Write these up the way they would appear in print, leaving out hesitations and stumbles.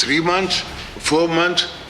3 months, 4 months,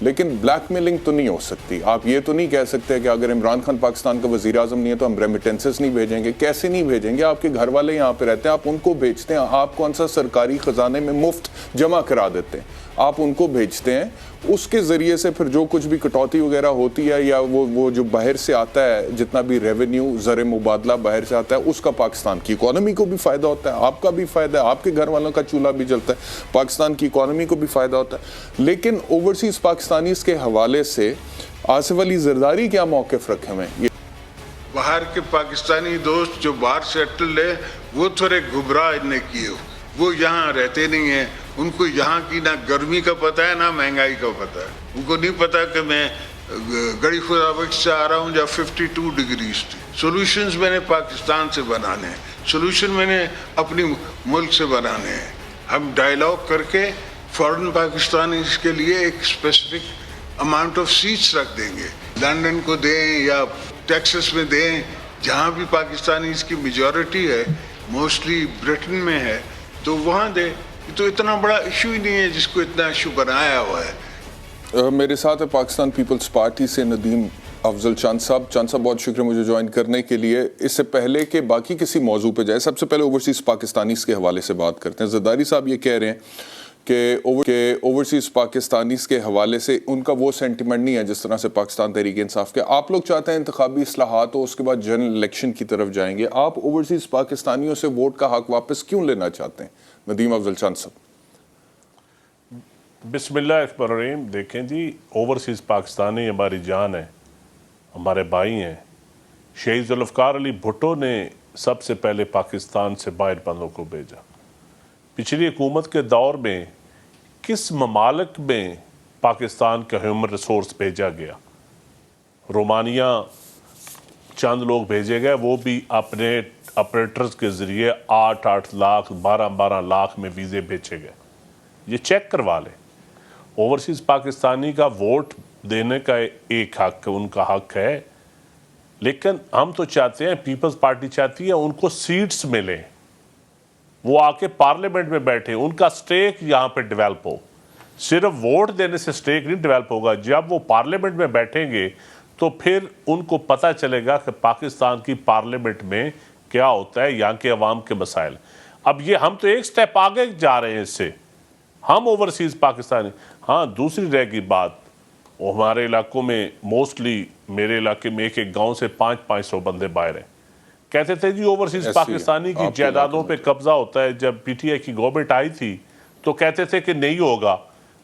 لیکن black mailing تو نہیں ہو سکتی. آپ یہ تو نہیں کہہ سکتے کہ اگر عمران خان پاکستان کا وزیر اعظم نہیں ہے تو ہم ریمیٹنسز نہیں بھیجیں گے. کیسے نہیں بھیجیں گے؟ آپ کے گھر والے یہاں پہ رہتے ہیں, آپ ان کو بھیجتے ہیں. آپ کون سا سرکاری خزانے میں مفت جمع کرا دیتے ہیں, آپ ان کو بھیجتے ہیں. اس کے ذریعے سے پھر جو کچھ بھی کٹوتی وغیرہ ہوتی ہے یا وہ جو باہر سے آتا ہے, جتنا بھی ریونیو زر مبادلہ باہر سے آتا ہے, اس کا پاکستان کی اکانومی کو بھی فائدہ ہوتا ہے, آپ کا بھی فائدہ ہے, آپ کے گھر والوں کا چولہا بھی جلتا ہے, پاکستان کی اکانومی کو بھی فائدہ ہوتا ہے. لیکن اوورسیز پاکستانیز کے حوالے سے آصف علی زرداری کیا موقف رکھے ہوئے ہیں؟ باہر کے پاکستانی دوست جو باہر سیٹل ہے وہ تھوڑے گمراہ نے کیے, وہ یہاں رہتے نہیں ہیں, ان کو یہاں کی نہ گرمی کا پتہ ہے نہ مہنگائی کا پتہ ہے. ان کو نہیں پتہ کہ میں گڑی خدا بخش سے آ رہا ہوں جہاں 52 ڈگریز تھی. سولوشنز میں نے پاکستان سے بنانے ہیں, سولوشن میں نے اپنی ملک سے بنانے ہیں. ہم ڈائیلاگ کر کے فورن پاکستانی اس کے لیے ایک اسپیسیفک اماؤنٹ آف سیٹس رکھ دیں گے. لنڈن کو دیں یا ٹیکسس میں دیں, جہاں بھی پاکستانی اس کی میجورٹی ہے, موسٹلی برٹن میں ہے, تو وہاں دیں. تو اتنا بڑا ایشو ہی نہیں ہے جس کو اتنا ایشو بنایا ہوا ہے. میرے ساتھ ہے پاکستان پیپلز پارٹی سے ندیم افضل چاند صاحب. چاند صاحب بہت شکریہ مجھے جوائن کرنے کے لیے. اس سے پہلے کہ باقی کسی موضوع پہ جائے, سب سے پہلے اوورسیز پاکستانیز کے حوالے سے بات کرتے ہیں. زرداری صاحب یہ کہہ رہے ہیں کہ اوورسیز پاکستانیز کے حوالے سے ان کا وہ سینٹیمنٹ نہیں ہے جس طرح سے پاکستان تحریک انصاف کے. آپ لوگ چاہتے ہیں انتخابی اصلاحات ہو, اس کے بعد جنرل الیکشن کی طرف جائیں گے. آپ اوورسیز پاکستانیوں سے ووٹ کا حق واپس کیوں لینا چاہتے ہیں؟ ندیم افضل چاند صاحب. بسم اللہ الرحمن الرحیم. دیکھیں جی, اوورسیز پاکستانی ہماری جان ہے, ہمارے بھائی ہیں. شہید ذوالفقار علی بھٹو نے سب سے پہلے پاکستان سے باہر بندوں کو بھیجا. پچھلی حکومت کے دور میں کس ممالک میں پاکستان کا ہیومن ریسورس بھیجا گیا؟ رومانیہ چند لوگ بھیجے گئے, وہ بھی اپنے آپریٹرز کے ذریعے 8 لاکھ 12 لاکھ میں ویزے بھیجے گئے. یہ چیک کروا لیں. اوورسیز پاکستانی کا ووٹ دینے کا ایک حق, ان کا حق ہے, لیکن ہم تو چاہتے ہیں, پیپلز پارٹی چاہتی ہے ان کو سیٹس ملیں, وہ آ کے پارلیمنٹ میں بیٹھے, ان کا سٹیک یہاں پہ ڈیولپ ہو. صرف ووٹ دینے سے سٹیک نہیں ڈیولپ ہوگا, جب وہ پارلیمنٹ میں بیٹھیں گے تو پھر ان کو پتہ چلے گا کہ پاکستان کی پارلیمنٹ میں کیا ہوتا ہے, یہاں کے عوام کے مسائل. اب یہ ہم تو ایک سٹیپ آگے جا رہے ہیں اس سے, ہم اوورسیز پاکستانی. ہاں, دوسری رہ گئی بات, ہمارے علاقوں میں موسٹلی, میرے علاقے میں ایک گاؤں سے 500 بندے باہر ہیں. کہتے تھے جی اوورسیز پاکستانی کی جائیدادوں پہ قبضہ ہوتا ہے. جب پی ٹی آئی کی گورنمنٹ آئی تھی تو کہتے تھے کہ نہیں ہوگا.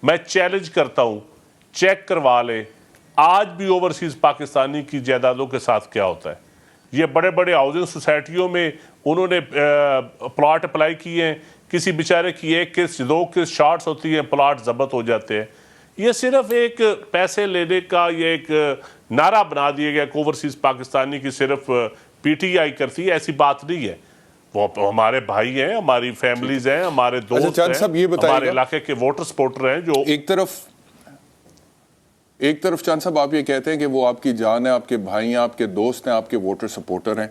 میں چیلنج کرتا ہوں, چیک کروا لے, آج بھی اوورسیز پاکستانی کی جائیدادوں کے ساتھ کیا ہوتا ہے. یہ بڑے بڑے ہاؤسنگ سوسائٹیوں میں انہوں نے پلاٹ اپلائی کیے ہیں, کسی بیچارے کی 1 قسط 2 قسط شارٹس ہوتی ہیں, پلاٹ ضبط ہو جاتے ہیں. یہ صرف ایک پیسے لینے کا یہ ایک نعرہ بنا دیا گیا کہ اوورسیز پاکستانی کی صرف پی ٹی آئی کرتی ہے. ایسی بات نہیں ہے. وہ ہمارے بھائی ہیں, ہماری فیملیز ہیں, ہمارے دوست ہیں, ہمارے علاقے کے ووٹر سپورٹر ہیں. جو ایک طرف چاند صاحب آپ یہ کہتے ہیں کہ وہ آپ کی جان ہے, آپ کے بھائی ہیں, آپ کے دوست ہیں, آپ کے ووٹر سپورٹر ہیں.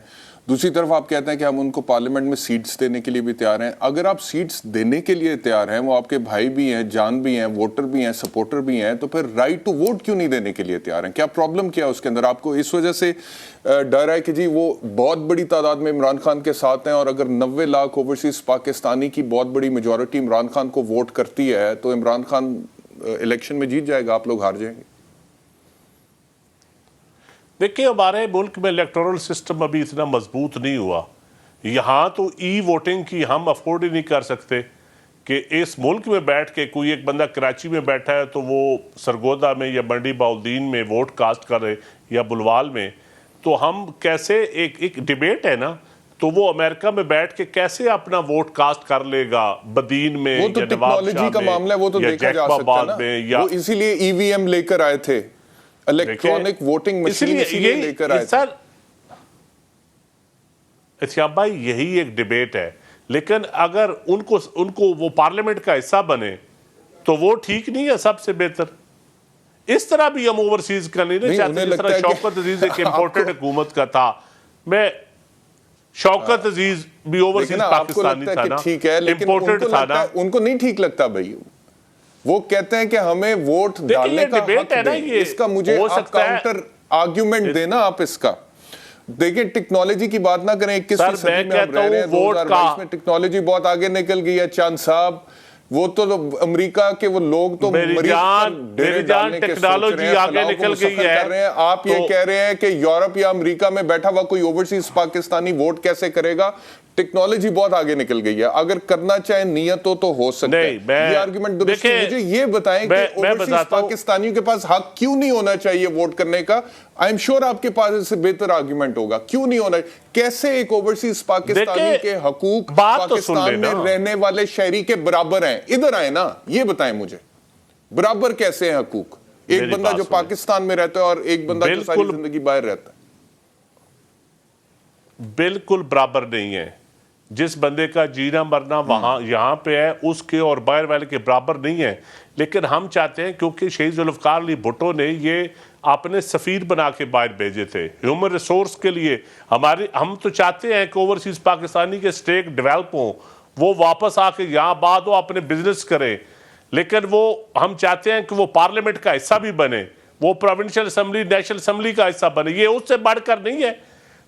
دوسری طرف آپ کہتے ہیں کہ ہم ان کو پارلیمنٹ میں سیٹس دینے کے لیے بھی تیار ہیں. اگر آپ سیٹس دینے کے لیے تیار ہیں, وہ آپ کے بھائی بھی ہیں, جان بھی ہیں, ووٹر بھی ہیں, سپورٹر بھی ہیں, تو پھر رائٹ ٹو ووٹ کیوں نہیں دینے کے لیے تیار ہیں؟ کیا پرابلم کیا ہے اس کے اندر؟ آپ کو اس وجہ سے ڈر ہے کہ جی وہ بہت بڑی تعداد میں عمران خان کے ساتھ ہیں, اور اگر 90 لاکھ اوورسیز پاکستانی کی بہت بڑی میجورٹی عمران خان کو ووٹ کرتی ہے تو عمران خان الیکشن میں جیت جائے گا, آپ لوگ ہار جائیں گے؟ دیکھیں, ہمارے ملک میں الیکٹورل سسٹم ابھی اتنا مضبوط نہیں ہوا. یہاں تو ای ووٹنگ کی ہم افورڈ ہی نہیں کر سکتے کہ اس ملک میں بیٹھ کے کوئی ایک بندہ کراچی میں بیٹھا ہے تو وہ سرگودا میں یا منڈی باؤلدین میں ووٹ کاسٹ کرے یا بلوال میں. تو ہم کیسے, ایک ڈیبیٹ ہے نا, تو وہ امریکہ میں بیٹھ کے کیسے اپنا ووٹ کاسٹ کر لے گا بدین میں یا نواب شاہ میں یا جیکب آباد میں, یا اسی لیے ای وی ایم لے کر آئے تھے, الیکٹرانک ووٹنگ مشین اسی لیے لے کر آئے تھے. اتیاب بھائی, یہی ایک ڈیبیٹ ہے, لیکن اگر ان کو وہ پارلیمنٹ کا حصہ بنے تو وہ ٹھیک نہیں ہے, سب سے بہتر. اس طرح بھی ہم اوورسیز کا نہیں چاہتے, جس طرح شوکت عزیز ایک امپورٹڈ حکومت کا تھا. میں شوکت عزیز بھی اوورسیز پاکستانی تھا نا, امپورٹڈ تھا نا. ان کو نہیں ٹھیک لگتا بھائی, وہ کہتے ہیں کہ ہمیں ووٹ ڈالنے کا حق دیں. اس کا مجھے آپ کاؤنٹر آرگیومنٹ دینا آپ اس کا. دیکھیں ٹیکنالوجی کی بات نہ کریں, 21ویں صدی میں ہم رہ رہے ہیں, 2022 میں ٹیکنالوجی بہت آگے نکل گئی ہے. چاند صاحب وہ تو امریکہ کے وہ لوگ تو مریض پر ڈیرے ڈالنے کے سوچ رہے ہیں, فلاح کو مسخر کر رہے ہیں. آپ یہ کہہ رہے ہیں کہ یورپ یا امریکہ میں بیٹھا ہوا کوئی اوورسیز پاکستانی ووٹ کیسے کرے گا؟ ٹیکنالوجی بہت آگے نکل گئی ہے, اگر کرنا چاہے نیت ہو تو ہو سکتا ہے. یہ آرگومنٹ درست ہے. مجھے یہ بتائیں کہ اوورسیز پاکستانیوں کے پاس حق کیوں نہیں ہونا چاہیے ووٹ کرنے کا؟ آئی ایم شیور آپ کے پاس اس سے بہتر آرگومنٹ ہوگا. کیوں نہیں ہونا؟ کیسے ایک اوورسیز پاکستانی کے حقوق پاکستان میں رہنے والے شہری کے برابر ہیں؟ ادھر آئے نا, یہ بتائیں مجھے برابر کیسے ہیں حقوق؟ ایک بندہ جو پاکستان میں رہتا ہے اور ایک بندہ جو ساری زندگی باہر رہتا ہے. بالکل برابر نہیں ہے. جس بندے کا جینا مرنا وہاں یہاں پہ ہے اس کے اور باہر والے کے برابر نہیں ہے. لیکن ہم چاہتے ہیں, کیونکہ شہید ذوالفقار علی بھٹو نے یہ اپنے سفیر بنا کے باہر بھیجے تھے ہیومن ریسورس کے لیے. ہم تو چاہتے ہیں کہ اوورسیز پاکستانی کے سٹیک ڈیولپ ہوں, وہ واپس آ کے یہاں بعد وہ اپنے بزنس کریں. لیکن وہ ہم چاہتے ہیں کہ وہ پارلیمنٹ کا حصہ بھی بنے, وہ پروونشل اسمبلی نیشنل اسمبلی کا حصہ بنے. یہ اس سے بڑھ کر نہیں ہے.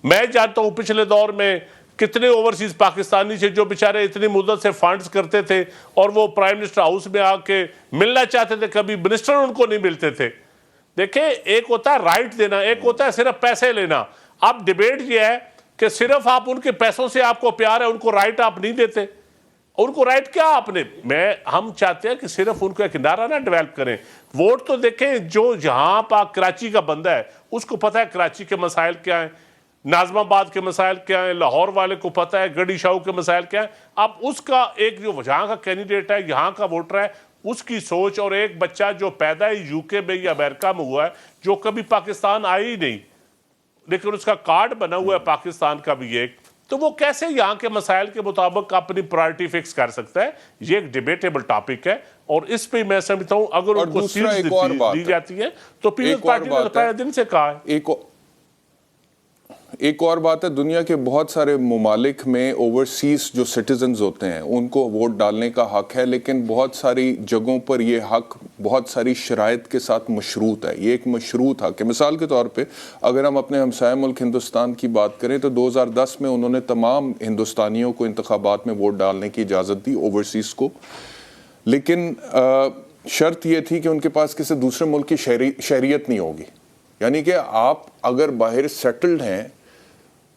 میں جانتا ہوں پچھلے دور میں کتنے اوورسیز پاکستانی سے جو بیچارے اتنی مدت سے فنڈز کرتے تھے اور وہ پرائم منسٹر ہاؤس میں آ کے ملنا چاہتے تھے, کبھی منسٹر ان کو نہیں ملتے تھے. دیکھیں ایک ہوتا ہے رائٹ دینا, ایک ہوتا ہے صرف پیسے لینا. اب ڈیبیٹ یہ ہے کہ صرف آپ ان کے پیسوں سے آپ کو پیار ہے, ان کو رائٹ آپ نہیں دیتے. ان کو رائٹ کیا آپ نے؟ ہم چاہتے ہیں کہ صرف ان کو ایک ادارہ نہ ڈیولپ کریں. ووٹ تو دیکھیں جو یہاں پاک کراچی کا بندہ ہے اس کو پتہ ہے کراچی کے مسائل کیا ہیں, ناظم آباد کے مسائل کیا ہیں, لاہور والے کو پتہ ہے گڑی شاہو کے مسائل کیا ہیں. اب اس کا ایک جو یہاں کا کینڈیڈیٹ ہے, یہاں کا ووٹر ہے, اس کی سوچ, اور ایک بچہ جو پیدا ہے یو کے میں یا امریکہ میں ہوا ہے, جو کبھی پاکستان آئی ہی نہیں لیکن اس کا کارڈ بنا ہوا ہے پاکستان کا بھی ایک, تو وہ کیسے یہاں کے مسائل کے مطابق اپنی پرائرٹی فکس کر سکتا ہے؟ یہ ایک ڈیبیٹیبل ٹاپک ہے. اور اس پہ میں سمجھتا ہوں اگر ان کو سیٹس دی جاتی ہیں تو پیپلز پارٹی نے پہلے دن سے کہا ہے. ایک اور بات ہے, دنیا کے بہت سارے ممالک میں اوورسیز جو سٹیزنز ہوتے ہیں ان کو ووٹ ڈالنے کا حق ہے, لیکن بہت ساری جگہوں پر یہ حق بہت ساری شرائط کے ساتھ مشروط ہے. یہ ایک مشروط حق ہے. مثال کے طور پہ اگر ہم اپنے ہمسائے ملک ہندوستان کی بات کریں تو 2010 میں انہوں نے تمام ہندوستانیوں کو انتخابات میں ووٹ ڈالنے کی اجازت دی, اوورسیز کو. لیکن شرط یہ تھی کہ ان کے پاس کسی دوسرے ملک کی شہریت نہیں ہوگی. یعنی کہ آپ اگر باہر سیٹلڈ ہیں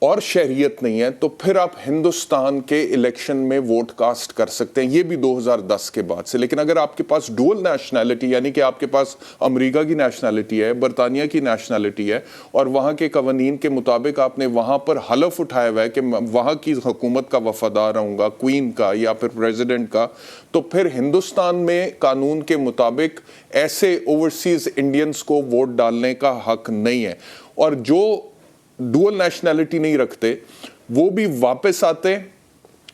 اور شہریت نہیں ہے تو پھر آپ ہندوستان کے الیکشن میں ووٹ کاسٹ کر سکتے ہیں. یہ بھی 2010 کے بعد سے. لیکن اگر آپ کے پاس ڈوئل نیشنلٹی, یعنی کہ آپ کے پاس امریکہ کی نیشنلٹی ہے, برطانیہ کی نیشنلٹی ہے, اور وہاں کے قوانین کے مطابق آپ نے وہاں پر حلف اٹھایا ہوا ہے کہ وہاں کی حکومت کا وفادار رہوں گا, کوئین کا یا پھر پریزیڈنٹ کا, تو پھر ہندوستان میں قانون کے مطابق ایسے اوورسیز انڈینز کو ووٹ ڈالنے کا حق نہیں ہے. اور جو ڈوئل نیشنلٹی نہیں رکھتے وہ بھی واپس آتے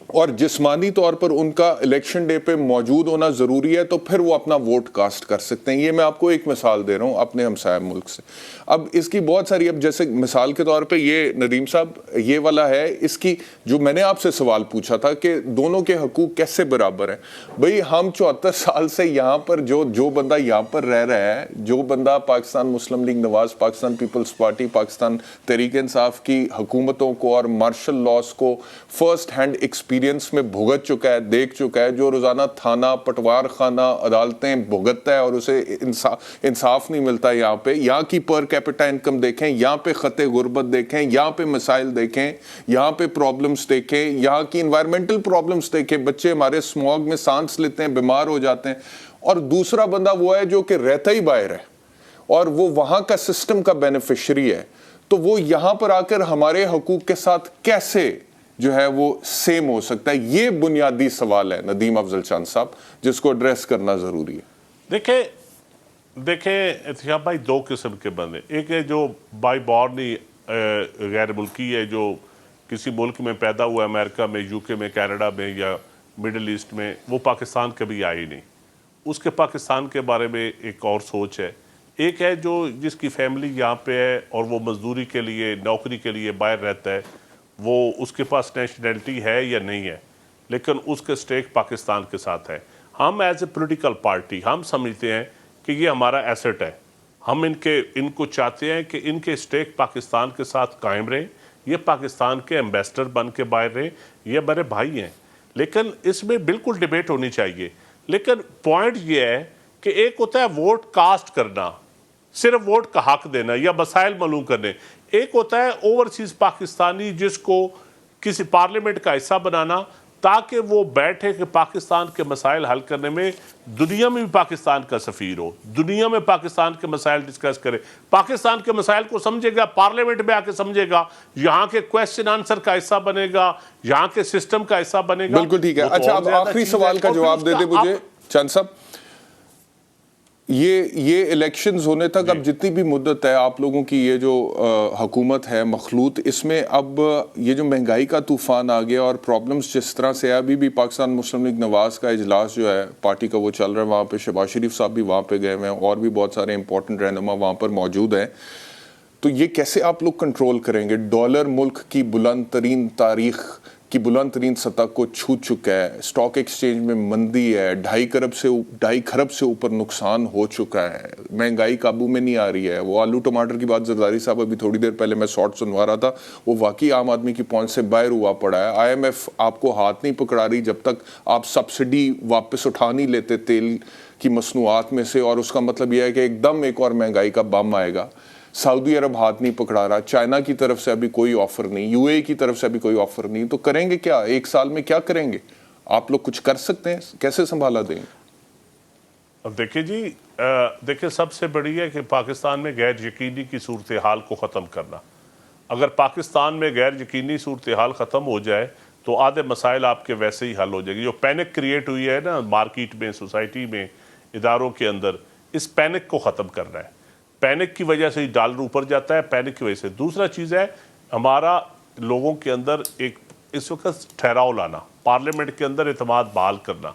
اور جسمانی طور پر ان کا الیکشن ڈے پہ موجود ہونا ضروری ہے, تو پھر وہ اپنا ووٹ کاسٹ کر سکتے ہیں. یہ میں آپ کو ایک مثال دے رہا ہوں اپنے ہمسایہ ملک سے. اب اس کی بہت ساری, اب جیسے مثال کے طور پہ یہ ندیم صاحب یہ والا ہے, اس کی جو میں نے آپ سے سوال پوچھا تھا کہ دونوں کے حقوق کیسے برابر ہیں. بھئی ہم 74 سال سے یہاں پر جو بندہ یہاں پر رہ رہا ہے, جو بندہ پاکستان مسلم لیگ نواز, پاکستان پیپلز پارٹی, پاکستان تحریک انصاف کی حکومتوں کو اور مارشل لاس کو فرسٹ ہینڈ ایکسپیرینس میں بھگت چکا ہے, دیکھ چکا ہے, جو روزانہ تھانہ, پٹوار خانہ, عدالتیں بھگتتا ہے اور اسے انصاف نہیں ملتا. یہاں پہ یہاں کی پر کیپٹا انکم دیکھیں, یہاں پہ خط غربت دیکھیں, یہاں پہ مسائل دیکھیں, یہاں پہ پرابلمز دیکھیں, یہاں کی انوائرمنٹل پرابلمز دیکھیں, بچے ہمارے اسموگ میں سانس لیتے ہیں, بیمار ہو جاتے ہیں. اور دوسرا بندہ وہ ہے جو کہ رہتا ہی باہر ہے اور وہ وہاں کا سسٹم کا بینیفیشری ہے, تو وہ یہاں پر آ کر ہمارے حقوق کے ساتھ کیسے جو ہے وہ سیم ہو سکتا ہے؟ یہ بنیادی سوال ہے ندیم افضل چاند صاحب, جس کو ایڈریس کرنا ضروری ہے. دیکھیں احتشام بھائی, دو قسم کے بندے. ایک ہے جو بائی بورن ہی غیر ملکی ہے, جو کسی ملک میں پیدا ہوا ہے, امریکہ میں, یو کے میں, کینیڈا میں یا مڈل ایسٹ میں, وہ پاکستان کبھی آئی نہیں, اس کے پاکستان کے بارے میں ایک اور سوچ ہے. ایک ہے جس کی فیملی یہاں پہ ہے اور وہ مزدوری کے لیے, نوکری کے لیے باہر رہتا ہے, وہ اس کے پاس نیشنلٹی ہے یا نہیں ہے, لیکن اس کے سٹیک پاکستان کے ساتھ ہے. ہم ایز اے پولیٹیکل پارٹی ہم سمجھتے ہیں کہ یہ ہمارا ایسٹ ہے. ہم ان کو چاہتے ہیں کہ ان کے اسٹیک پاکستان کے ساتھ قائم رہیں, یہ پاکستان کے ایمبیسڈر بن کے باہر رہیں, یہ میرے بھائی ہیں. لیکن اس میں بالکل ڈیبیٹ ہونی چاہیے. لیکن پوائنٹ یہ ہے کہ ایک ہوتا ہے ووٹ کاسٹ کرنا, صرف ووٹ کا حق دینا یا مسائل معلوم کرنے. ایک ہوتا ہے اوورسیز پاکستانی جس کو کسی پارلیمنٹ کا حصہ بنانا تاکہ وہ بیٹھے کہ پاکستان کے مسائل حل کرنے میں دنیا میں بھی پاکستان کا سفیر ہو, دنیا میں پاکستان کے مسائل ڈسکس کرے, پاکستان کے مسائل کو سمجھے گا, پارلیمنٹ میں آ کے سمجھے گا, یہاں کے کویسچن آنسر کا حصہ بنے گا, یہاں کے سسٹم کا حصہ بنے گا. بالکل ٹھیک ہے. اچھا اب آخری سوال کا جواب دے دیں مجھے چند صاحب. یہ الیکشنز ہونے تک اب جتنی بھی مدت ہے آپ لوگوں کی یہ جو حکومت ہے مخلوط, اس میں اب یہ جو مہنگائی کا طوفان آ گیا اور پرابلمز جس طرح سے ابھی بھی پاکستان مسلم لیگ نواز کا اجلاس جو ہے پارٹی کا وہ چل رہا ہے, وہاں پہ شہباز شریف صاحب بھی وہاں پہ گئے ہوئے ہیں اور بھی بہت سارے امپورٹنٹ رہنما وہاں پر موجود ہیں, تو یہ کیسے آپ لوگ کنٹرول کریں گے؟ ڈالر ملک کی بلند ترین تاریخ کی بلند ترین سطح کو چھو چکا ہے, اسٹاک ایکسچینج میں مندی ہے, 2.5 کھرب سے اوپر نقصان ہو چکا ہے, مہنگائی قابو میں نہیں آ رہی ہے. وہ آلو ٹماٹر کی بات زرداری صاحب ابھی تھوڑی دیر پہلے میں شارٹ سنوا رہا تھا, وہ واقعی عام آدمی کی پہنچ سے باہر ہوا پڑا ہے. IMF آپ کو ہاتھ نہیں پکڑا رہی جب تک آپ سبسڈی واپس اٹھا نہیں لیتے تیل کی مصنوعات میں سے, اور اس کا مطلب یہ ہے کہ ایک دم ایک اور مہنگائی کا بم آئے گا. سعودی عرب ہاتھ نہیں پکڑا رہا, چائنا کی طرف سے ابھی کوئی آفر نہیں, UAE کی طرف سے ابھی کوئی آفر نہیں, تو کریں گے کیا؟ ایک سال میں کیا کریں گے؟ آپ لوگ کچھ کر سکتے ہیں؟ کیسے سنبھالا دیں گے؟ اب دیکھیں سب سے بڑی ہے کہ پاکستان میں غیر یقینی کی صورتحال کو ختم کرنا. اگر پاکستان میں غیر یقینی صورتحال ختم ہو جائے تو آدھے مسائل آپ کے ویسے ہی حل ہو جائے گی. جو پینک کریٹ ہوئی ہے نا مارکیٹ میں, سوسائٹی میں, اداروں کے اندر, اس پینک کو ختم کرنا ہے. پینک کی وجہ سے ہی ڈالر اوپر جاتا ہے, پینک کی وجہ سے. دوسرا چیز ہے ہمارا لوگوں کے اندر ایک اس وقت ٹھہراؤ لانا, پارلیمنٹ کے اندر اعتماد بحال کرنا.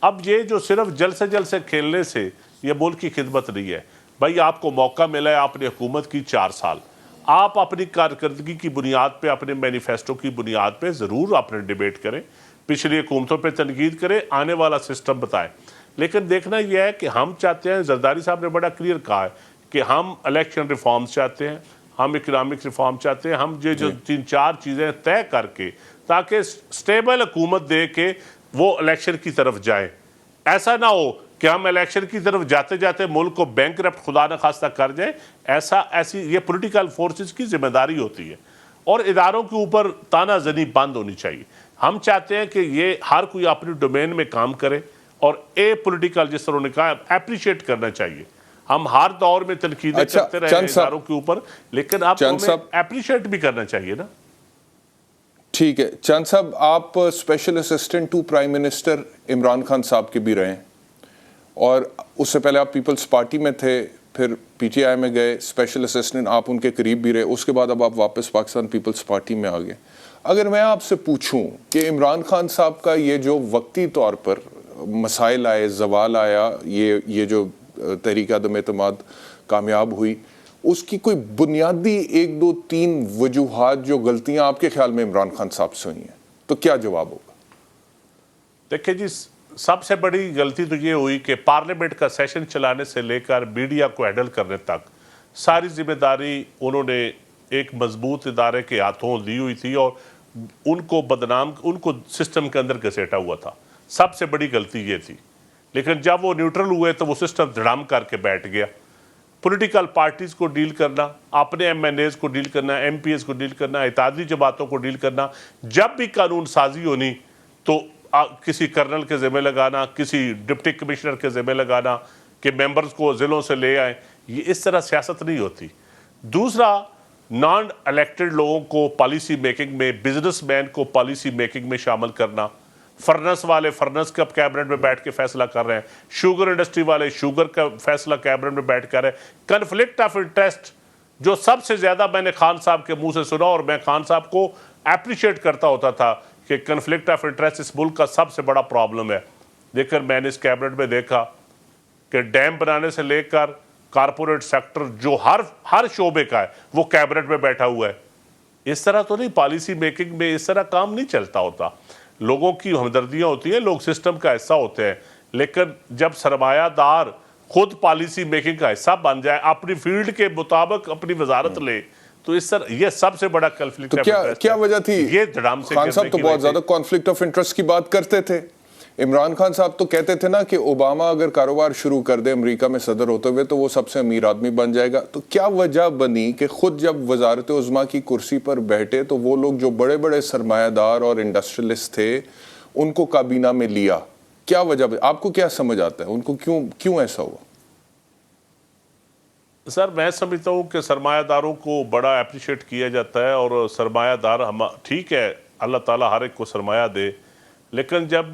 اب یہ جو صرف جلد سے کھیلنے سے یہ ملک کی خدمت نہیں ہے. بھائی آپ کو موقع ملا ہے, آپ نے حکومت کی 4 سال, آپ اپنی کارکردگی کی بنیاد پہ, اپنے مینیفیسٹو کی بنیاد پہ ضرور آپ نے ڈیبیٹ کریں, پچھلی حکومتوں پہ تنقید کریں, آنے والا سسٹم بتائیں. لیکن دیکھنا یہ ہے کہ ہم چاہتے ہیں, زرداری صاحب نے بڑا کلیئر کہا ہے کہ ہم الیکشن ریفارمز چاہتے ہیں, ہم اکنامک ریفارم چاہتے ہیں, ہم جو 3-4 چیزیں طے کر کے تاکہ سٹیبل حکومت دے کے وہ الیکشن کی طرف جائیں. ایسا نہ ہو کہ ہم الیکشن کی طرف جاتے جاتے ملک کو بینکرپٹ خدا نہ خواستہ کر جائیں. ایسی یہ پولیٹیکل فورسز کی ذمہ داری ہوتی ہے, اور اداروں کے اوپر تانا زنی بند ہونی چاہیے. ہم چاہتے ہیں کہ یہ ہر کوئی اپنی ڈومین میں کام کرے, اور پولیٹیکل جس طرح نے کہا اپریشیٹ کرنا چاہیے. ہم ہر دور میں تنقیدیں کرتے رہے اداروں کے اوپر, لیکن آپ کو اپریشیٹ بھی کرنا چاہیے نا. ٹھیک ہے چند صاحب, آپ special assistant to prime minister Imran Khan صاحب کے بھی رہے, اور اس سے پہلے آپ پیپلز پارٹی میں تھے, پھر PTI میں گئے, اسپیشل اسسٹنٹ آپ ان کے قریب بھی رہے, اس کے بعد اب آپ واپس پاکستان پیپلز پارٹی میں آ گئے. اگر میں آپ سے پوچھوں کہ عمران خان صاحب کا یہ جو وقتی طور پر مسائل آئے, زوال آیا, یہ جو تحریک عدم اعتماد کامیاب ہوئی, اس کی کوئی بنیادی 1 2 3 وجوہات جو غلطیاں آپ کے خیال میں عمران خان صاحب سے ہوئی ہیں, تو کیا جواب ہوگا؟ دیکھیں جی, سب سے بڑی غلطی تو یہ ہوئی کہ پارلیمنٹ کا سیشن چلانے سے لے کر میڈیا کو ہینڈل کرنے تک ساری ذمہ داری انہوں نے ایک مضبوط ادارے کے ہاتھوں دی ہوئی تھی, اور ان کو سسٹم کے اندر گھسیٹا ہوا تھا. سب سے بڑی غلطی یہ تھی. لیکن جب وہ نیوٹرل ہوئے تو وہ سسٹم دھڑام کر کے بیٹھ گیا. پولیٹیکل پارٹیز کو ڈیل کرنا, اپنے MNAs کو ڈیل کرنا, MPs کو ڈیل کرنا, اتحادی جماعتوں کو ڈیل کرنا, جب بھی قانون سازی ہونی تو کسی کرنل کے ذمہ لگانا, کسی ڈپٹی کمشنر کے ذمہ لگانا کہ ممبرز کو ضلعوں سے لے آئیں. یہ اس طرح سیاست نہیں ہوتی. دوسرا, نان الیکٹڈ لوگوں کو پالیسی میکنگ میں, بزنس مین کو پالیسی میکنگ میں شامل کرنا. فرنس والے فرنس کا کیبنٹ میں بیٹھ کے فیصلہ کر رہے ہیں, شوگر انڈسٹری والے شوگر کا فیصلہ کیبنٹ میں بیٹھ کر رہے ہیں. کنفلکٹ آف انٹرسٹ جو سب سے زیادہ میں نے خان صاحب کے منہ سے سنا, اور میں خان صاحب کو اپریشیٹ کرتا ہوتا تھا کہ کنفلکٹ آف انٹرسٹ اس ملک کا سب سے بڑا پرابلم ہے. لیکن میں نے اس کیبنٹ میں دیکھا کہ ڈیم بنانے سے لے کر کارپوریٹ سیکٹر جو ہر شعبے کا ہے وہ کیبنٹ میں بیٹھا ہوا ہے. اس طرح تو نہیں, پالیسی میکنگ میں اس طرح کام نہیں چلتا ہوتا. لوگوں کی ہمدردیاں ہوتی ہیں, لوگ سسٹم کا حصہ ہوتے ہیں. لیکن جب سرمایہ دار خود پالیسی میکنگ کا حصہ بن جائے, اپنی فیلڈ کے مطابق اپنی وزارت لے, تو اس طرح یہ سب سے بڑا کنفلکٹ ہے. کیا وجہ تھی؟ یہ دھڑام سے خان صاحب تو بہت زیادہ کانفلکٹ آف انٹرسٹ کی بات کرتے تھے. عمران خان صاحب تو کہتے تھے نا کہ اوباما اگر کاروبار شروع کر دے امریکہ میں صدر ہوتے ہوئے تو وہ سب سے امیر آدمی بن جائے گا. تو کیا وجہ بنی کہ خود جب وزارت عظمیٰ کی کرسی پر بیٹھے تو وہ لوگ جو بڑے بڑے سرمایہ دار اور انڈسٹریلسٹ تھے ان کو کابینہ میں لیا؟ کیا وجہ؟ آپ کو کیا سمجھ آتا ہے ان کو کیوں ایسا ہوا؟ سر میں سمجھتا ہوں کہ سرمایہ داروں کو بڑا اپریشیٹ کیا جاتا ہے, اور سرمایہ دار ٹھیک ہے, اللہ تعالیٰ ہر ایک کو سرمایہ دے, لیکن جب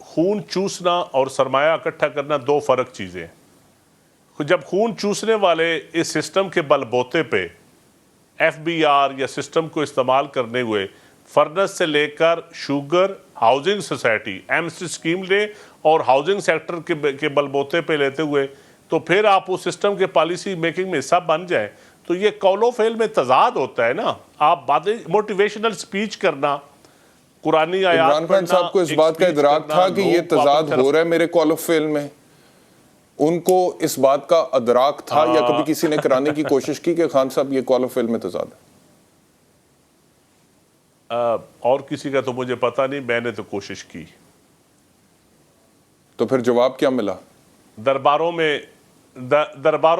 خون چوسنا اور سرمایہ اکٹھا کرنا دو فرق چیزیں ہیں. جب خون چوسنے والے اس سسٹم کے بل بوتے پہ ایف بی آر یا سسٹم کو استعمال کرنے ہوئے فرنس سے لے کر شوگر, ہاؤسنگ سوسائٹی, ایمسٹی اسکیم لے اور ہاؤسنگ سیکٹر کے بل بوتے پہ لیتے ہوئے, تو پھر آپ اس سسٹم کے پالیسی میکنگ میں حصہ بن جائیں, تو یہ قول و فعل میں تضاد ہوتا ہے نا. آپ باتیں موٹیویشنل سپیچ کرنا, قرآنی آیات عمران خان صاحب کو اس بات کا ادراک تھا کہ یہ تضاد ہو رہا ہے میرے قول و فعل میں؟ ان کو اس بات کا ادراک تھا یا کبھی کسی نے کرانے کی کوشش کی کہ خان صاحب یہ قول و فعل میں تضاد ہے؟ اور کسی کا تو مجھے پتہ نہیں, میں نے تو کوشش کی. تو پھر جواب کیا ملا؟ درباروں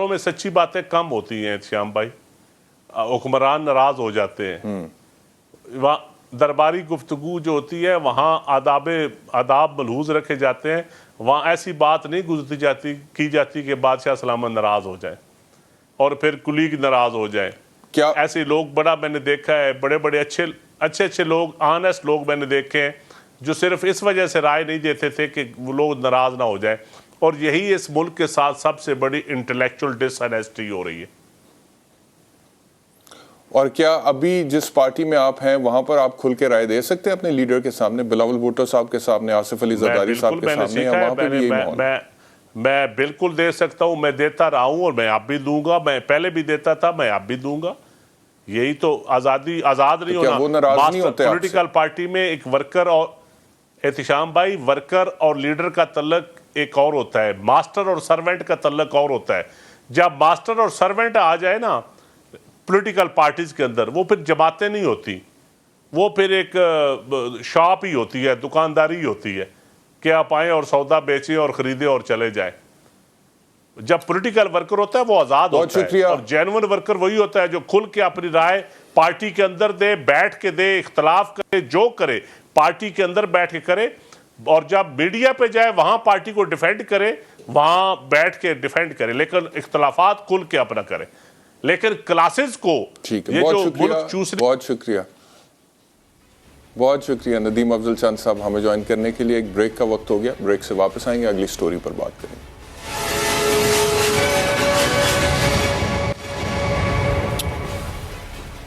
میں سچی باتیں کم ہوتی ہیں شیام بھائی, حکمران ناراض ہو جاتے ہیں. وہاں درباری گفتگو جو ہوتی ہے وہاں آداب ملحوظ رکھے جاتے ہیں, وہاں ایسی بات نہیں کی جاتی کہ بادشاہ سلامت ناراض ہو جائے اور پھر کلیگ ناراض ہو جائے. کیا ایسے لوگ بڑا میں نے دیکھا ہے, بڑے بڑے اچھے لوگ, آنیسٹ لوگ میں نے دیکھے ہیں جو صرف اس وجہ سے رائے نہیں دیتے تھے کہ وہ لوگ ناراض نہ ہو جائیں, اور یہی اس ملک کے ساتھ سب سے بڑی انٹلیکچول ڈس آنیسٹی ہو رہی ہے. اور کیا ابھی جس پارٹی میں آپ ہیں وہاں پر آپ کھل کے رائے دے سکتے ہیں اپنے لیڈر کے سامنے, بلاول بھٹو صاحب کے سامنے, آصف علی زرداری صاحب کے سامنے, یا وہاں پہ بھی یہی ماحول؟ میں بالکل دے سکتا ہوں, میں دیتا رہا ہوں اور میں اب بھی دوں گا. میں پہلے بھی دیتا تھا, میں اب بھی دوں گا. یہی تو آزاد نہیں ہونا. وہ ناراض نہیں ہوتے آپ سے؟ پولیٹیکل پارٹی میں ایک ورکر اور احتشام بھائی, ورکر اور لیڈر کا تعلق ایک اور ہوتا ہے, ماسٹر اور سرونٹ کا تعلق اور ہوتا ہے. جب ماسٹر اور سرونٹ آ جائے نا پولیٹیکل پارٹیز کے اندر, وہ پھر جماعتیں نہیں ہوتی, وہ پھر ایک شاپ ہی ہوتی ہے, دکانداری ہی ہوتی ہے کہ آپ آئیں اور سودا بیچیں اور خریدیں اور چلے جائیں. جب پولیٹیکل ورکر ہوتا ہے وہ آزاد ہوتا ہے, اور جینون ورکر وہی ہوتا ہے جو کھل کے اپنی رائے پارٹی کے اندر دے, بیٹھ کے دے, اختلاف کرے, جو کرے پارٹی کے اندر بیٹھ کے کرے, اور جب میڈیا پہ جائے وہاں پارٹی کو ڈیفینڈ کرے, وہاں بیٹھ کے ڈیفینڈ کرے, لیکن اختلافات کھل کے اپنا کرے. لیکن کلاسز کو یہ جو ملک چوسنے. بہت شکریہ ندیم افضل چاند صاحب ہمیں جوائن کرنے کے لیے. ایک بریک کا وقت ہو گیا, بریک سے واپس آئیں گے, اگلی سٹوری پر بات کریں گے.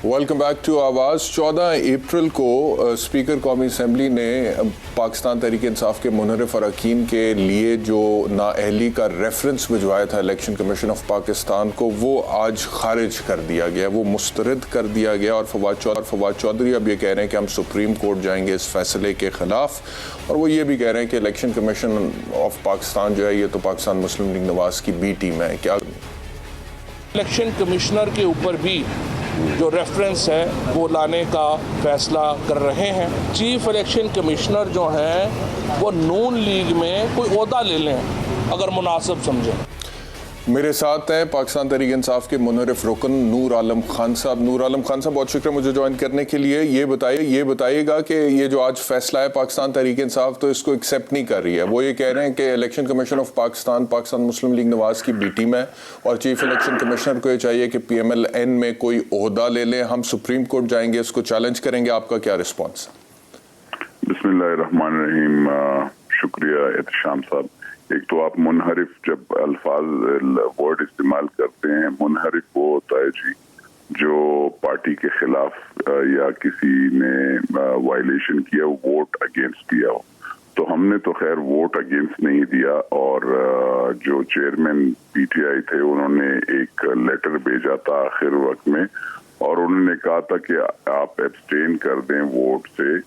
ویلکم بیک ٹو آواز. 14 اپریل کو اسپیکر قومی اسمبلی نے پاکستان تحریک انصاف کے منحرف اراکین کے لیے جو نااہلی کا ریفرنس بھجوایا تھا الیکشن کمیشن آف پاکستان کو, وہ آج خارج کر دیا گیا, وہ مسترد کر دیا گیا. اور فواد چودھری اب یہ کہہ رہے ہیں کہ ہم سپریم کورٹ جائیں گے اس فیصلے کے خلاف, اور وہ یہ بھی کہہ رہے ہیں کہ الیکشن کمیشن آف پاکستان جو ہے یہ تو پاکستان مسلم لیگ نواز کی بی ٹیم ہے. کیا الیکشن کمشنر کے اوپر بھی جو ریفرنس ہے وہ لانے کا فیصلہ کر رہے ہیں. چیف الیکشن کمشنر جو ہیں وہ نون لیگ میں کوئی عہدہ لے لیں اگر مناسب سمجھیں. میرے ساتھ ہیں پاکستان تحریک انصاف کے منحرف رکن نور عالم خان صاحب. نور عالم خان صاحب بہت شکریہ مجھے جوائن کرنے کے لیے. یہ بتائیے گا کہ یہ جو آج فیصلہ ہے پاکستان تحریک انصاف تو اس کو ایکسیپٹ نہیں کر رہی ہے. وہ یہ کہہ رہے ہیں کہ election commission of Pakistan Muslim League Nawaz کی بی ٹیم ہے, اور چیف الیکشن کمشنر کو یہ چاہیے کہ پی ایم ایل این میں کوئی عہدہ لے لیں. ہم سپریم کورٹ جائیں گے, اس کو چیلنج کریں گے. آپ کا کیا رسپانس؟ بسم اللہ الرحمن الرحیم. شکریہ احتشام صاحب. ایک تو آپ منحرف جب الفاظ ورڈ استعمال کرتے ہیں, منحرف وہ ہوتا ہے جی جو پارٹی کے خلاف یا کسی نے وائلیشن کیا, ووٹ اگینسٹ دیا ہو. تو ہم نے تو خیر ووٹ اگینسٹ نہیں دیا, اور جو چیئرمین پی ٹی آئی تھے انہوں نے ایک لیٹر بھیجا تھا آخر وقت میں, اور انہوں نے کہا تھا کہ آپ ایبسٹین کر دیں ووٹ سے.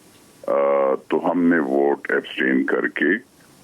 تو ہم نے ووٹ ایبسٹین کر کے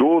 2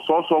100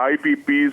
IPPs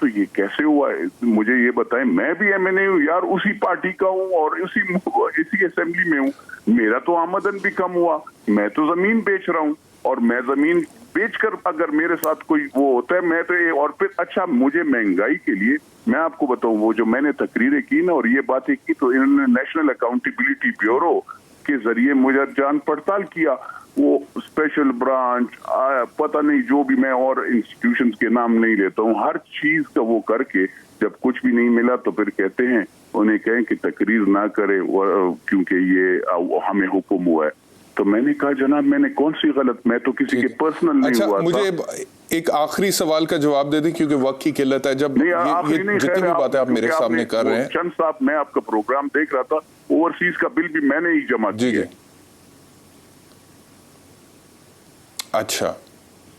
تو یہ کیسے ہوا؟ مجھے یہ بتائیں. میں بھی MNA ہوں یار, اسی پارٹی کا ہوں اور اسی اسمبلی میں ہوں. میرا تو آمدن بھی کم ہوا, میں تو زمین بیچ رہا ہوں, اور میں زمین بیچ کر اگر میرے ساتھ کوئی وہ ہوتا ہے میں تو اور پھر اچھا مجھے مہنگائی کے لیے میں آپ کو بتاؤں, وہ جو میں نے تقریریں کی نا اور یہ باتیں کی تو انہوں نے نیشنل اکاؤنٹیبلٹی بیورو کے ذریعے مجھے جان پڑتال کیا, وہ اسپیشل برانچ پتہ نہیں جو بھی, میں اور انسٹیٹیوشنز کے نام نہیں لیتا ہوں, ہر چیز کا وہ کر کے جب کچھ بھی نہیں ملا تو پھر کہتے ہیں انہیں کہیں کہ تقریر نہ کرے کیونکہ یہ ہمیں حکم ہوا ہے. تو میں نے کہا جناب میں نے کون سی غلط, میں تو کسی کے پرسنل نہیں ہوا تھا. مجھے ایک آخری سوال کا جواب دے دیں کیونکہ وقت کی قلت ہے. جب جتنی بھی باتیں آپ میرے سامنے کر رہے ہیں, چند صاحب میں آپ کا پروگرام دیکھ رہا تھا, اوورسیز کا بل بھی میں نے ہی جمع کیا. اچھا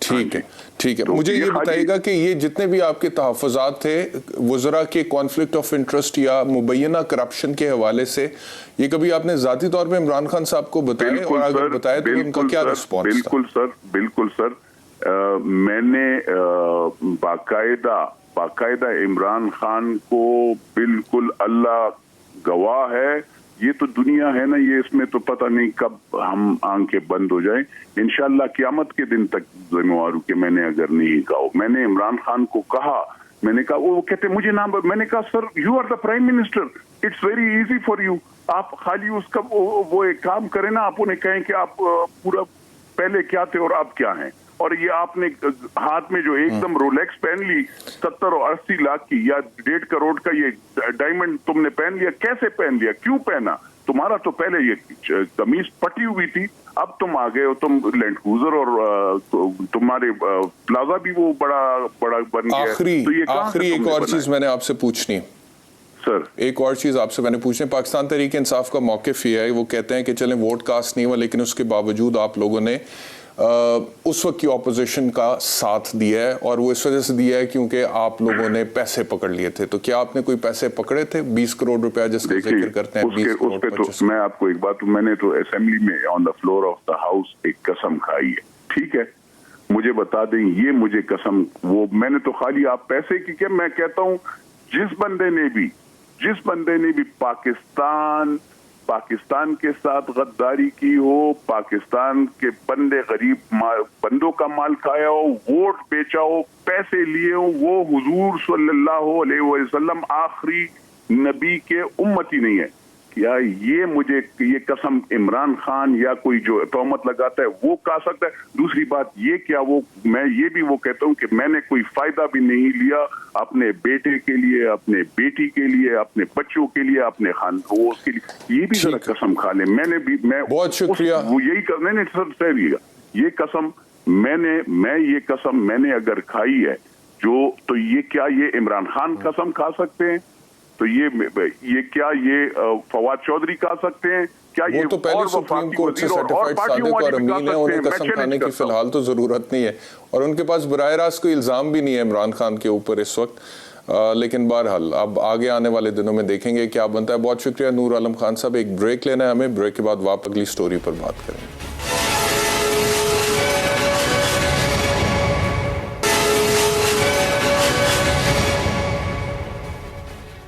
ٹھیک ہے, ٹھیک ہے. مجھے یہ بتائیے گا کہ یہ جتنے بھی آپ کے تحفظات تھے وزراء کے کانفلکٹ آف انٹرسٹ یا مبینہ کرپشن کے حوالے سے, یہ کبھی آپ نے ذاتی طور پہ عمران خان صاحب کو بتائے, اور اگر بتائے تو ان کا کیا رسپانس تھا؟ بالکل سر, بالکل سر. میں نے باقاعدہ عمران خان کو, بالکل اللہ گواہ ہے, یہ تو دنیا ہے نا, یہ اس میں تو پتہ نہیں کب ہم آنکھیں بند ہو جائیں. انشاءاللہ قیامت کے دن تک ذمہ وار ہوں کہ میں نے اگر نہیں کہا. میں نے عمران خان کو کہا, میں نے کہا, وہ کہتے مجھے نام, میں نے کہا sir you are the prime minister, it's very easy for you, آپ خالی اس کا وہ ایک کام کریں نا, آپ انہیں کہیں کہ آپ پورا پہلے کیا تھے اور آپ کیا ہیں. اور یہ آپ نے ہاتھ میں جو ایک دم رولیکس پہن لی 70 اور 80 لاکھ کی یا 1.5 کروڑ کا یہ ڈائمنڈ تم نے پہن لیا, کیسے پہن لیا, کیوں پہنا؟ تمہارا تو پہلے یہ قمیض پٹی ہوئی تھی, اب تم آ گئے ہو, تم لینڈ کروزر اور تمہارے پلازا بھی وہ بڑا بن گیا. آخری ایک اور چیز میں نے آپ سے پوچھنی سر, ایک اور چیز آپ سے میں نے پوچھنی. پاکستان تحریک انصاف کا موقف یہ ہے, وہ کہتے ہیں کہ چلیں ووٹ کاسٹ نہیں ہوا لیکن اس کے باوجود آپ لوگوں نے اس وقت کی اپوزیشن کا ساتھ دیا ہے, اور وہ اس وجہ سے دیا ہے کیونکہ آپ لوگوں نے پیسے پکڑ لیے تھے. تو کیا آپ نے کوئی پیسے پکڑے تھے 20 کروڑ روپیہ جس کا ذکر کرتے ہیں؟ 20 کروڑ تو میں آپ کو ایک بات, میں نے تو اسمبلی میں on the floor of the house ایک قسم کھائی ہے, ٹھیک ہے, مجھے بتا دیں یہ مجھے قسم, وہ میں نے تو خالی آپ پیسے کی, کہ میں کہتا ہوں جس بندے نے بھی پاکستان کے ساتھ غداری کی ہو, پاکستان کے بندے غریب بندوں کا مال کھایا ہو, ووٹ بیچا ہو, پیسے لیے ہو, وہ حضور صلی اللہ علیہ وسلم آخری نبی کے امتی نہیں ہے. کیا یہ مجھے یہ قسم عمران خان یا کوئی جو تہمت لگاتا ہے وہ کہہ سکتا ہے؟ دوسری بات یہ کیا میں یہ بھی وہ کہتا ہوں کہ میں نے کوئی فائدہ بھی نہیں لیا اپنے بیٹے کے لیے, اپنے بیٹی کے لیے, اپنے بچوں کے لیے, اپنے خاندان کے لیے. یہ بھی ذرا قسم کھا لیں. میں نے بھی, میں بہت شکریہ. وہ یہی کرنے نے سب سہیے گا یہ قسم یہ قسم میں نے اگر کھائی ہے جو, تو یہ کیا یہ عمران خان قسم کھا سکتے ہیں؟ تو یہ کیا یہ فواد چودھری کہا سکتے ہیں؟ کیا وہ تو پہلے سپریم کورٹ سے سرٹیفائڈ صادق اور امین ہے, انہیں قسم کھانے کی فی الحال تو ضرورت نہیں ہے, اور ان کے پاس براہ راست کوئی الزام بھی نہیں ہے عمران خان کے اوپر اس وقت. لیکن بہرحال اب آگے آنے والے دنوں میں دیکھیں گے کیا بنتا ہے. بہت شکریہ نور عالم خان صاحب. ایک بریک لینا ہے ہمیں, بریک کے بعد واپس اگلی سٹوری پر بات کریں گے.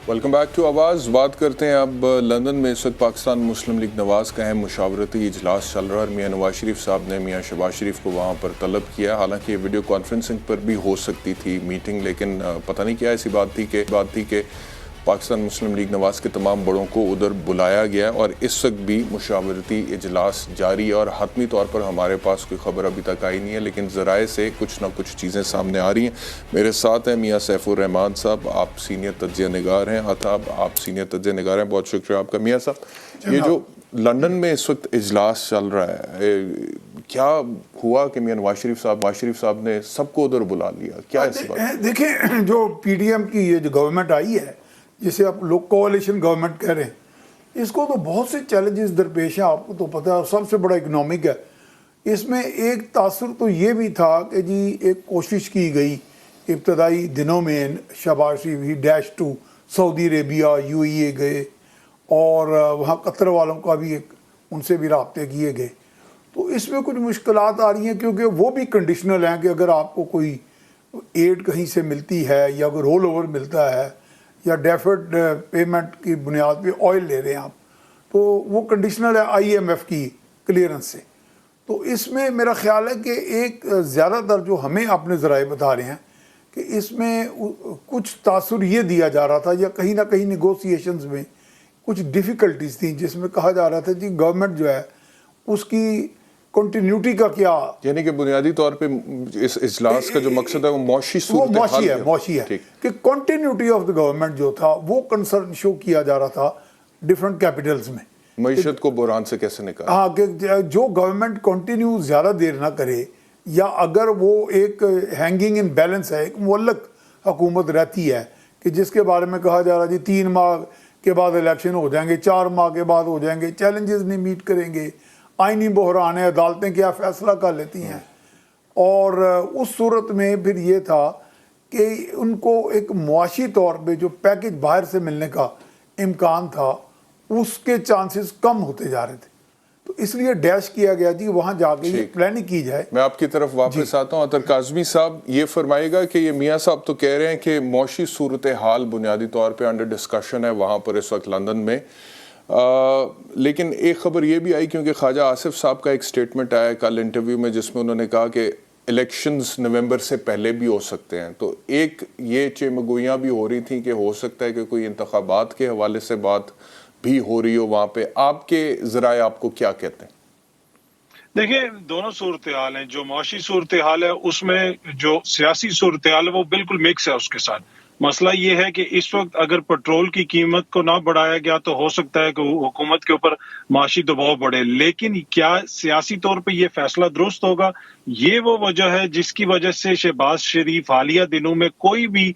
ویلکم بیک ٹو آواز. بات کرتے ہیں اب لندن میں اس وقت پاکستان مسلم لیگ نواز کا اہم مشاورتی اجلاس چل رہا ہے. میاں نواز شریف صاحب نے میاں شہباز شریف کو وہاں پر طلب کیا. حالانکہ یہ ویڈیو کانفرنسنگ پر بھی ہو سکتی تھی میٹنگ, لیکن پتہ نہیں کیا ایسی بات تھی کہ پاکستان مسلم لیگ نواز کے تمام بڑوں کو ادھر بلایا گیا, اور اس وقت بھی مشاورتی اجلاس جاری ہے, اور حتمی طور پر ہمارے پاس کوئی خبر ابھی تک آئی نہیں ہے, لیکن ذرائع سے کچھ نہ کچھ چیزیں سامنے آ رہی ہیں. میرے ساتھ ہیں میاں سیف الرحمان صاحب, آپ سینئر تجزیہ نگار ہیں. آتاب, آپ سینئر تجزیہ نگار ہیں. بہت شکریہ آپ کا. میاں صاحب, یہ جو لندن میں اس وقت اجلاس چل رہا ہے, کیا ہوا کہ میاں نواز شریف صاحب نے سب کو ادھر بلا لیا؟ کیا اس بات؟ دیکھیں, جو پی ڈی ایم کی یہ جو گورنمنٹ آئی ہے, جسے آپ لوگ کوalition گورنمنٹ کہہ رہے ہیں, اس کو تو بہت سے چیلنجز درپیش ہیں, آپ کو تو پتہ ہے, سب سے بڑا اکنامک ہے. اس میں ایک تاثر تو یہ بھی تھا کہ جی ایک کوشش کی گئی ابتدائی دنوں میں, Shahbaz Sharif he dash to Saudi Arabia UAE گئے, اور وہاں قطر والوں کا بھی ان سے بھی رابطے کیے گئے. تو اس میں کچھ مشکلات آ رہی ہیں کیونکہ وہ بھی کنڈیشنل ہیں کہ اگر آپ کو کوئی ایڈ کہیں سے ملتی ہے یا کوئی رول اوور ملتا ہے یا ڈیفرڈ پیمنٹ کی بنیاد پہ آئل لے رہے ہیں آپ, تو وہ کنڈیشنل ہے IMF کی کلیئرنس سے. تو اس میں میرا خیال ہے کہ ایک زیادہ تر جو ہمیں اپنے ذرائع بتا رہے ہیں کہ اس میں کچھ تاثر یہ دیا جا رہا تھا یا کہیں نہ کہیں نیگوسیشنز میں کچھ ڈیفیکلٹیز تھیں جس میں کہا جا رہا تھا جی گورنمنٹ جو ہے اس کی کنٹینیوٹی کا کیا, یعنی کہ بنیادی طور پہ اس اجلاس کا جو مقصد ہے وہ معاشی ہے کہ کنٹینیوٹی آف دا گورنمنٹ جو تھا وہ کنسرن شو کیا جا رہا تھا ڈفرینٹ کیپٹلز میں, معیشت کو بحران سے کیسے نکالیں. ہاں, کہ جو گورنمنٹ کنٹینیو زیادہ دیر نہ کرے یا اگر وہ ایک ہینگنگ ان بیلنس ہے, ایک معلق حکومت رہتی ہے کہ جس کے بارے میں کہا جا رہا جی 3 ماہ کے بعد الیکشن ہو جائیں گے, 4 ماہ کے بعد ہو جائیں گے, چیلنجز نہیں میٹ کریں گے, آئینی بحران ہے, عدالتیں کیا فیصلہ کر لیتی ہیں. اور اس صورت میں پھر یہ تھا کہ ان کو ایک معاشی طور پہ جو پیکج باہر سے ملنے کا امکان تھا اس کے چانسز کم ہوتے جا رہے تھے, تو اس لیے ڈیش کیا گیا جی وہاں جا کے یہ پلاننگ کی جائے. میں آپ کی طرف واپس آتا ہوں. اطہر کاظمی صاحب یہ فرمائے گا کہ یہ میاں صاحب تو کہہ رہے ہیں کہ معاشی صورتحال بنیادی طور پہ انڈر ڈسکشن ہے وہاں پر اس وقت لندن میں, لیکن ایک خبر یہ بھی آئی کیونکہ خواجہ آصف صاحب کا ایک سٹیٹمنٹ آیا کل انٹرویو میں جس میں انہوں نے کہا کہ الیکشنز نومبر سے پہلے بھی ہو سکتے ہیں. تو ایک یہ چمگوئیاں بھی ہو رہی تھیں کہ ہو سکتا ہے کہ کوئی انتخابات کے حوالے سے بات بھی ہو رہی ہو وہاں پہ. آپ کے ذرائع آپ کو کیا کہتے ہیں؟ دیکھیں دونوں صورتحال ہیں, جو معاشی صورتحال ہے اس میں جو سیاسی صورتحال ہے وہ بالکل مکس ہے اس کے ساتھ. مسئلہ یہ ہے کہ اس وقت اگر پیٹرول کی قیمت کو نہ بڑھایا گیا تو ہو سکتا ہے کہ حکومت کے اوپر معاشی دباؤ بڑھے, لیکن کیا سیاسی طور پہ یہ فیصلہ درست ہوگا؟ یہ وہ وجہ ہے جس کی وجہ سے شہباز شریف حالیہ دنوں میں کوئی بھی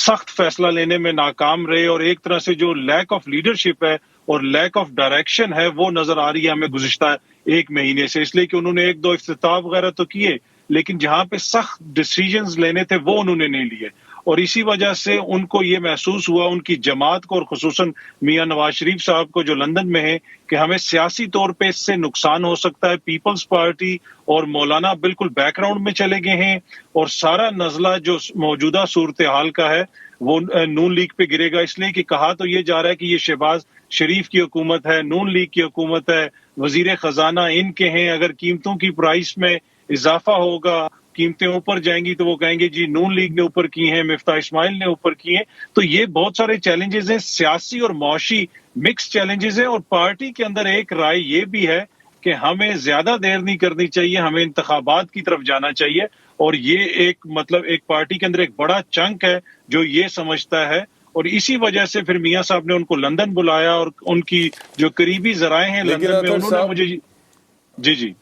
سخت فیصلہ لینے میں ناکام رہے, اور ایک طرح سے جو لیک آف لیڈرشپ ہے اور لیک آف ڈائریکشن ہے وہ نظر آ رہی ہے ہمیں گزشتہ 1 مہینے سے. اس لیے کہ انہوں نے 1-2 افتتاح وغیرہ تو کیے لیکن جہاں پہ سخت ڈیسیجنز لینے تھے وہ انہوں نے نہیں لیے, اور اسی وجہ سے ان کو یہ محسوس ہوا ان کی جماعت کو اور خصوصاً میاں نواز شریف صاحب کو جو لندن میں ہے کہ ہمیں سیاسی طور پہ اس سے نقصان ہو سکتا ہے. پیپلز پارٹی اور مولانا بالکل بیک گراؤنڈ میں چلے گئے ہیں اور سارا نزلہ جو موجودہ صورتحال کا ہے وہ نون لیگ پہ گرے گا. اس لیے کہ کہا تو یہ جا رہا ہے کہ یہ شہباز شریف کی حکومت ہے, نون لیگ کی حکومت ہے, وزیر خزانہ ان کے ہیں, اگر قیمتوں کی پرائس میں اضافہ ہوگا, قیمتیں اوپر جائیں گی تو وہ کہیں گے جی نون لیگ نے اوپر کی ہیں, مفتاح اسماعیل نے اوپر کی ہیں. تو یہ بہت سارے چیلنجز ہیں, سیاسی اور معاشی مکس چیلنجز ہیں, اور پارٹی کے اندر ایک رائے یہ بھی ہے کہ ہمیں زیادہ دیر نہیں کرنی چاہیے, ہمیں انتخابات کی طرف جانا چاہیے. اور یہ ایک ایک پارٹی کے اندر ایک بڑا چنک ہے جو یہ سمجھتا ہے, اور اسی وجہ سے پھر میاں صاحب نے ان کو لندن بلایا, اور ان کی جو قریبی ذرائع ہیں لندن میں انہوں نے مجھے جی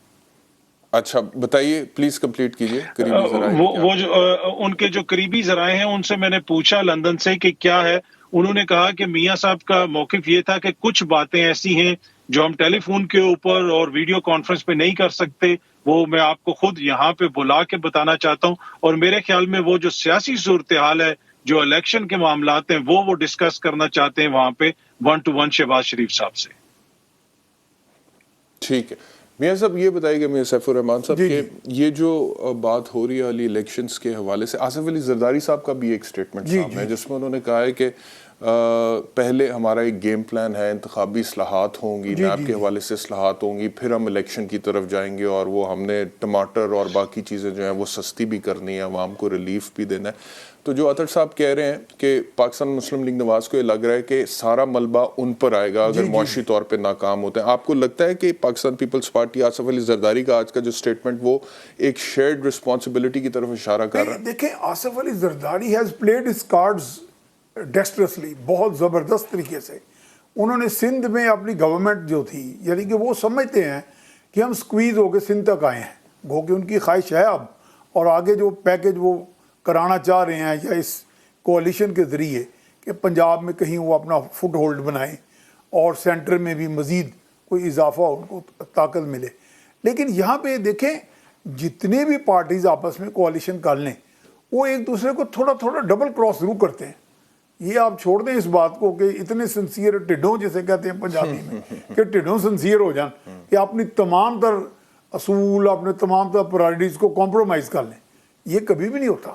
اچھا بتائیے پلیز کمپلیٹ کیجئے. وہ جو ان کے جو قریبی ذرائع ہیں ان سے میں نے پوچھا لندن سے کہ کیا ہے, انہوں نے کہا کہ میاں صاحب کا موقف یہ تھا کہ کچھ باتیں ایسی ہیں جو ہم ٹیلی فون کے اوپر اور ویڈیو کانفرنس پہ نہیں کر سکتے, وہ میں آپ کو خود یہاں پہ بلا کے بتانا چاہتا ہوں. اور میرے خیال میں وہ جو سیاسی صورتحال ہے, جو الیکشن کے معاملات ہیں, وہ ڈسکس کرنا چاہتے ہیں وہاں پہ 1 to 1 شہباز شریف صاحب سے. ٹھیک ہے میاں صاحب, یہ بتائیے گا میاں سیف الرحمان صاحب کہ یہ جو بات ہو رہی ہے علی الیکشنز کے حوالے سے, آصف علی زرداری صاحب کا بھی ایک سٹیٹمنٹ سامنے ہے جس میں انہوں نے کہا ہے کہ پہلے ہمارا ایک گیم پلان ہے, انتخابی اصلاحات ہوں گی, نیب کے حوالے سے اصلاحات ہوں گی, پھر ہم الیکشن کی طرف جائیں گے, اور وہ ہم نے ٹماٹر اور باقی چیزیں جو ہیں وہ سستی بھی کرنی ہے, عوام کو ریلیف بھی دینا ہے. تو جو اطہر صاحب کہہ رہے ہیں کہ پاکستان مسلم لیگ نواز کو یہ لگ رہا ہے کہ سارا ملبہ ان پر آئے گا اگر معاشی طور پہ ناکام ہوتے ہیں. آپ کو لگتا ہے کہ پاکستان پیپلز پارٹی آصف علی زرداری کا آج کا جو سٹیٹمنٹ وہ ایک شیئرڈ رسپانسبلٹی کی طرف اشارہ کر رہا ہے؟ دیکھیں Asif Ali Zardari has played his cards dexterously, بہت زبردست طریقے سے. انہوں نے سندھ میں اپنی گورنمنٹ جو تھی, یعنی کہ وہ سمجھتے ہیں کہ ہم سکویز ہو کے سندھ تک آئے ہیں, گو کہ ان کی خواہش ہے اب, اور آگے جو پیکج وہ کرانا چاہ رہے ہیں یا اس کوalition کے ذریعے کہ پنجاب میں کہیں وہ اپنا فٹ ہولڈ بنائیں اور سینٹر میں بھی مزید کوئی اضافہ ان کو طاقت ملے. لیکن یہاں پہ دیکھیں جتنے بھی پارٹیز آپس میں کوalition کر لیں وہ ایک دوسرے کو تھوڑا تھوڑا ڈبل کراس ضرور کرتے ہیں. یہ آپ چھوڑ دیں اس بات کو کہ اتنے سنسیئر ٹڈوں جسے کہتے ہیں پنجابی میں کہ ٹڈوں سنسیئر ہو جائیں کہ اپنی تمام تر اصول, اپنے تمام تر پرائرٹیز کو کمپرومائز کر لیں, یہ کبھی بھی نہیں ہوتا.